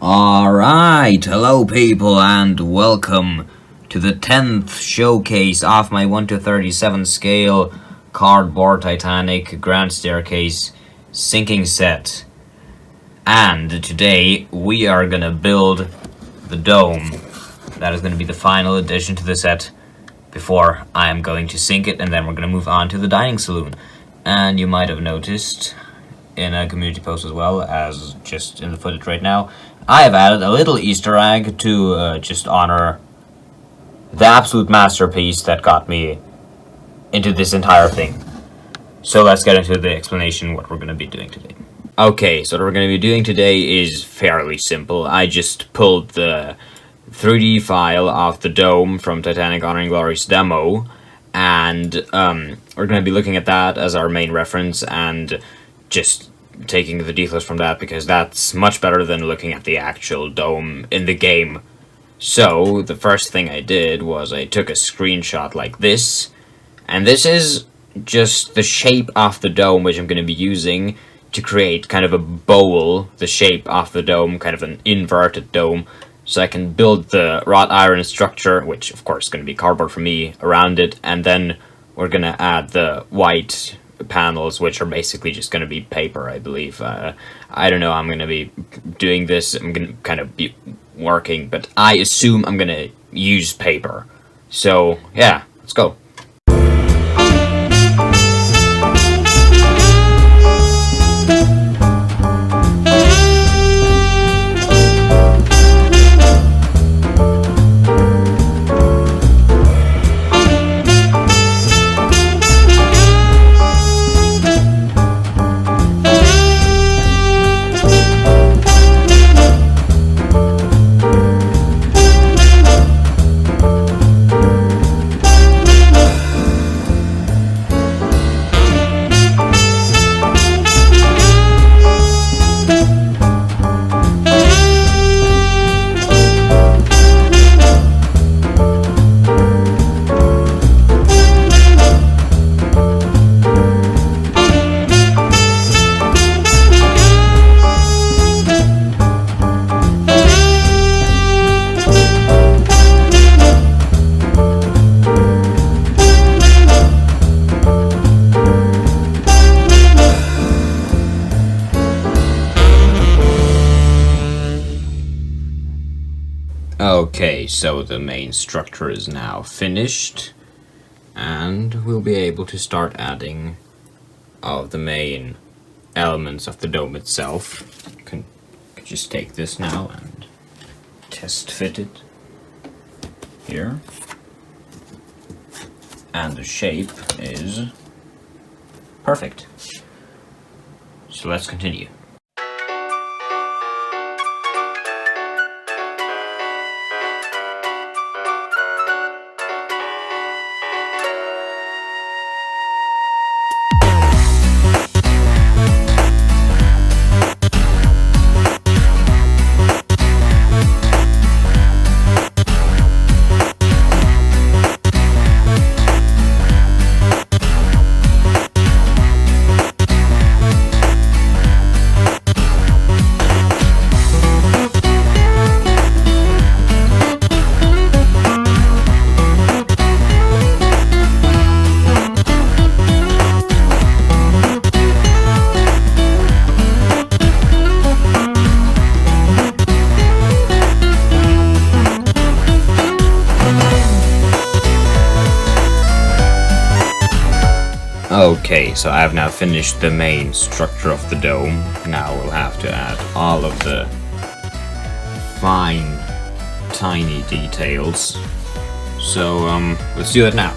Alright, hello people and welcome to the 10th showcase of my 1:37 scale cardboard Titanic Grand Staircase sinking set. And today we are gonna build the dome. That is gonna be the final addition to the set before I am going to sink it, and then we're gonna move on to the dining saloon. And you might have noticed in a community post as well as just in the footage right now, I have added a little Easter egg to just honor the absolute masterpiece that got me into this entire thing. So let's get into the explanation what we're going to be doing today. Okay, so what we're going to be doing today is fairly simple. I just pulled the 3D file off the dome from Titanic Honor and Glory's demo, and we're going to be looking at that as our main reference and just taking the details from that, because that's much better than looking at the actual dome in the game. So the first thing I did was I took a screenshot like this, and this is just the shape of the dome which I'm going to be using to create kind of a bowl, the shape of the dome, kind of an inverted dome, so I can build the wrought iron structure, which of course is going to be cardboard for me, around it, and then we're going to add the white panels, which are basically just going to be paper, I believe. I don't know how I'm going to be doing this. I'm going to kind of be working, but I assume I'm going to use paper. So, yeah, let's go. Okay, so the main structure is now finished, and we'll be able to start adding all of the main elements of the dome itself. Can just take this now and test fit it here. And the shape is perfect. So let's continue. Okay, so I have now finished the main structure of the dome. Now we'll have to add all of the fine, tiny details. So, let's do that now.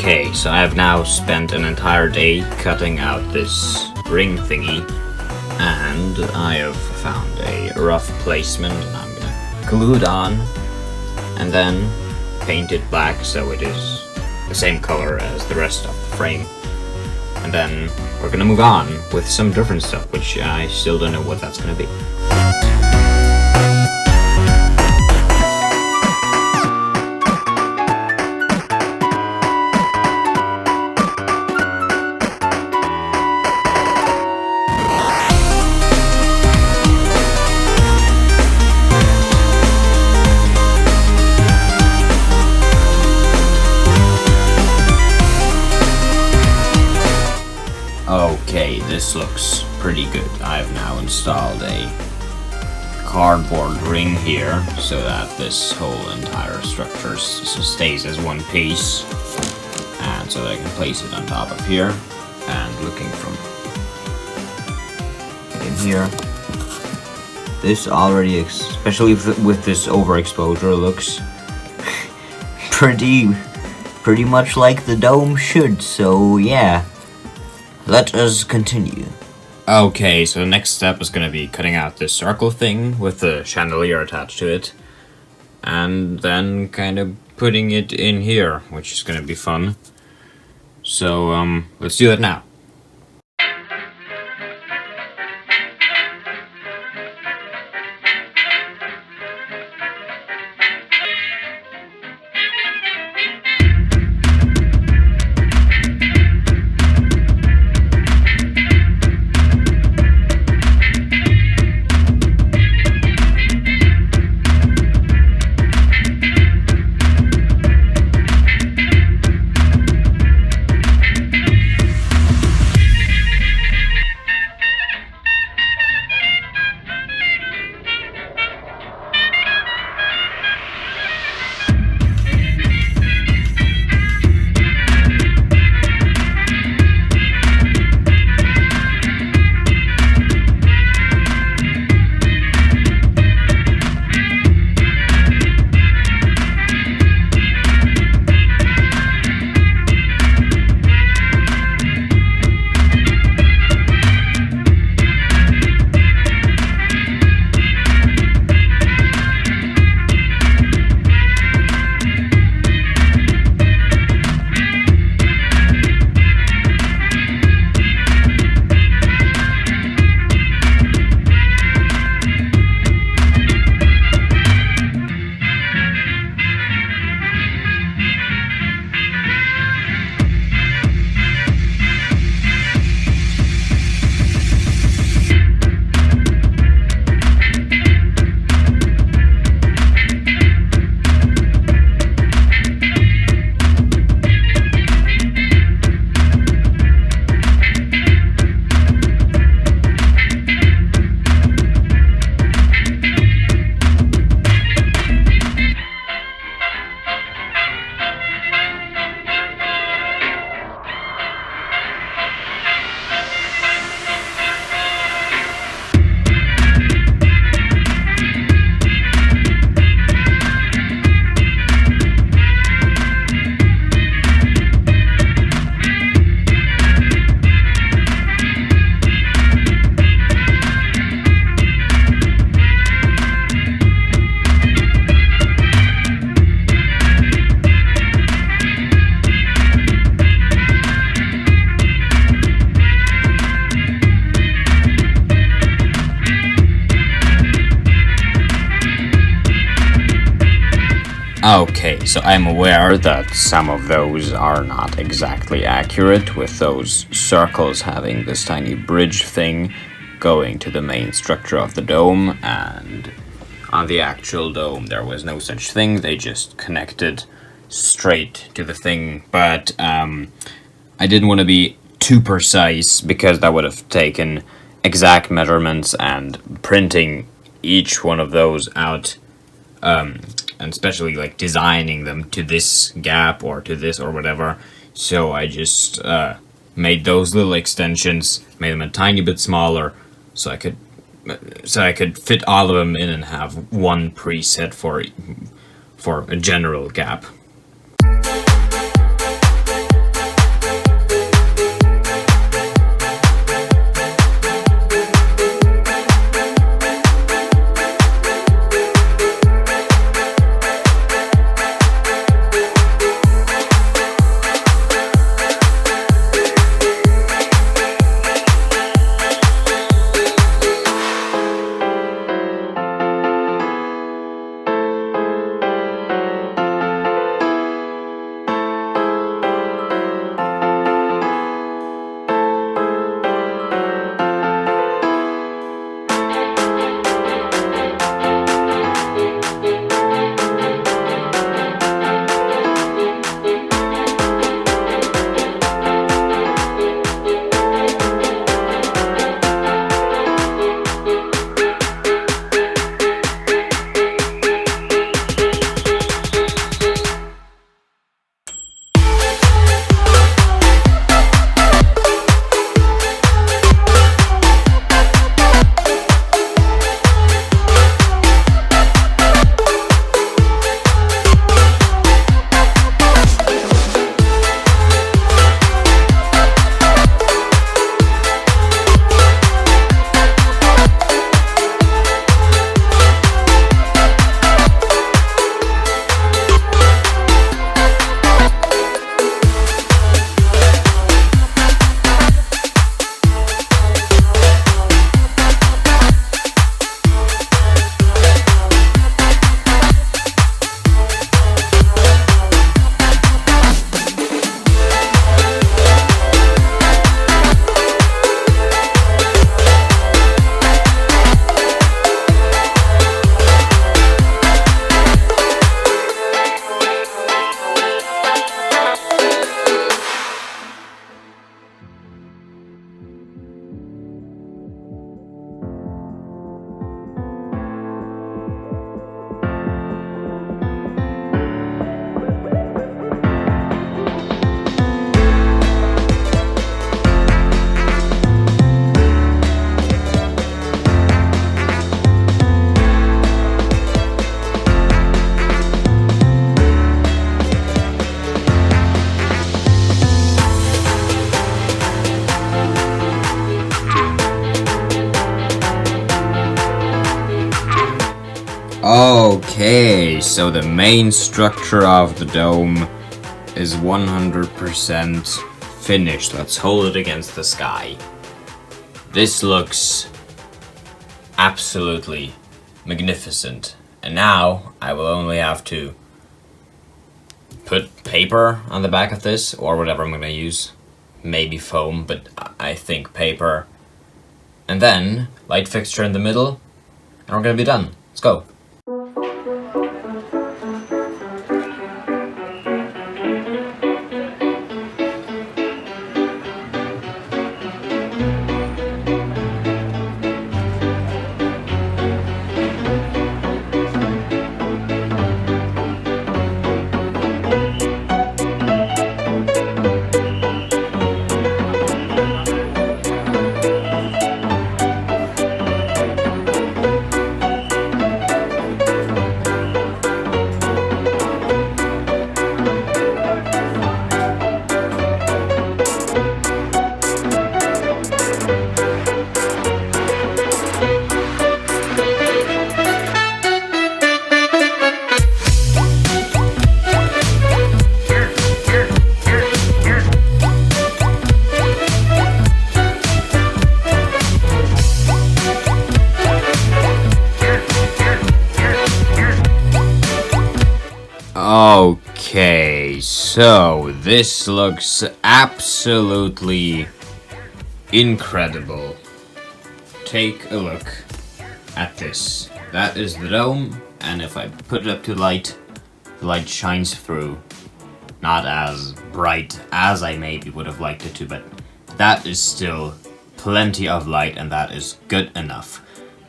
Okay, so I have now spent an entire day cutting out this ring thingy, and I have found a rough placement, and I'm gonna glue it on, and then paint it black so it is the same color as the rest of the frame. And then we're gonna move on with some different stuff, which I still don't know what that's gonna be. Okay, this looks pretty good. I've now installed a cardboard ring here so that this whole entire structure stays as one piece, and so that I can place it on top of here. And looking from in here, this already, especially with this overexposure, looks pretty much like the dome should. So yeah. Let us continue. Okay, so the next step is going to be cutting out this circle thing with the chandelier attached to it, and then kind of putting it in here, which is going to be fun. So, let's do that now. Okay, so I'm aware that some of those are not exactly accurate, with those circles having this tiny bridge thing going to the main structure of the dome, and on the actual dome there was no such thing. They just connected straight to the thing, but I didn't want to be too precise because that would have taken exact measurements, and printing each one of those out, and especially like designing them to this gap or to this or whatever. So I just made those little extensions, made them a tiny bit smaller, so I could fit all of them in and have one preset for a general gap. Okay, so the main structure of the dome is 100% finished. Let's hold it against the sky. This looks absolutely magnificent. And now I will only have to put paper on the back of this, or whatever I'm gonna use. Maybe foam, but I think paper. And then light fixture in the middle, and we're gonna be done. Let's go. Okay, so this looks absolutely incredible. Take a look at this. That is the dome, and if I put it up to light, the light shines through. Not as bright as I maybe would have liked it to, but that is still plenty of light, and that is good enough.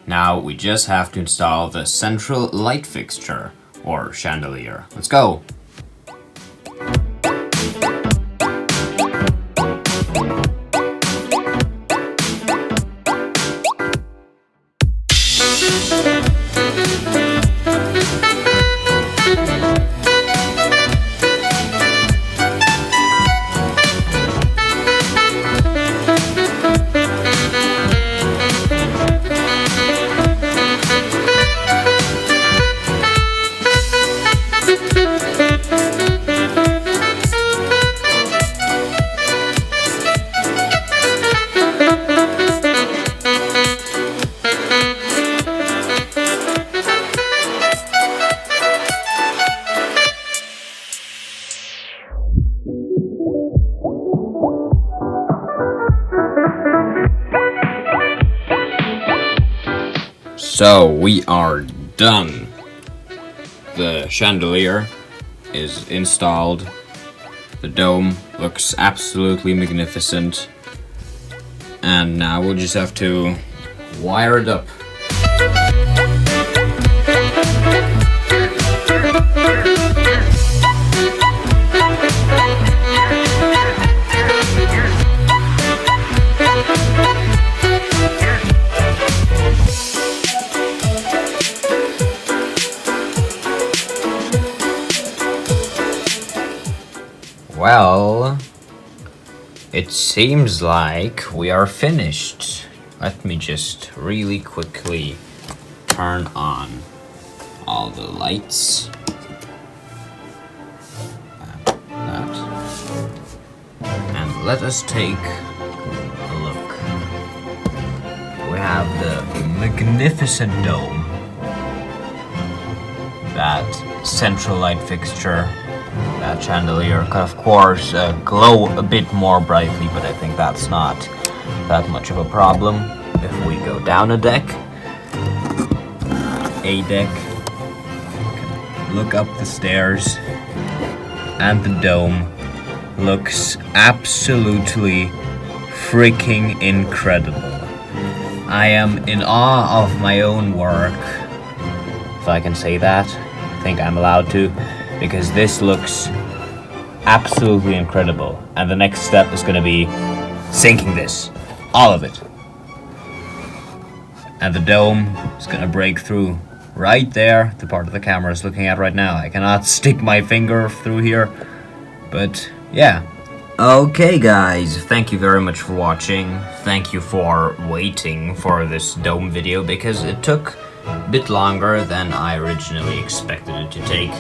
Now we just have to install the central light fixture, or chandelier. Let's go! So we are done. The chandelier is installed. The dome looks absolutely magnificent. And now we'll just have to wire it up. Well, it seems like we are finished. Let me just really quickly turn on all the lights. And let us take a look. We have the magnificent dome, that central light fixture, that chandelier could of course glow a bit more brightly, but I think that's not that much of a problem. If we go down a deck, look up the stairs, and the dome looks absolutely freaking incredible. I am in awe of my own work, if I can say that. I think I'm allowed to, because this looks absolutely incredible. And the next step is going to be sinking this, all of it. And the dome is going to break through right there, the part of the camera is looking at right now. I cannot stick my finger through here, but yeah. Okay guys, thank you very much for watching. Thank you for waiting for this dome video, because it took a bit longer than I originally expected it to take.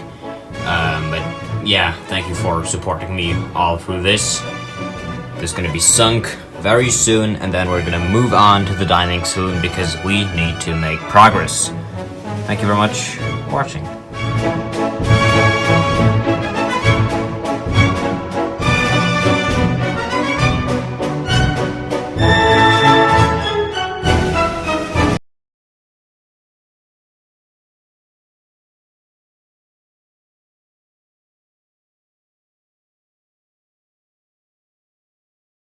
But yeah, thank you for supporting me all through this. This is gonna be sunk very soon, and then we're gonna move on to the dining saloon because we need to make progress. Thank you very much for watching.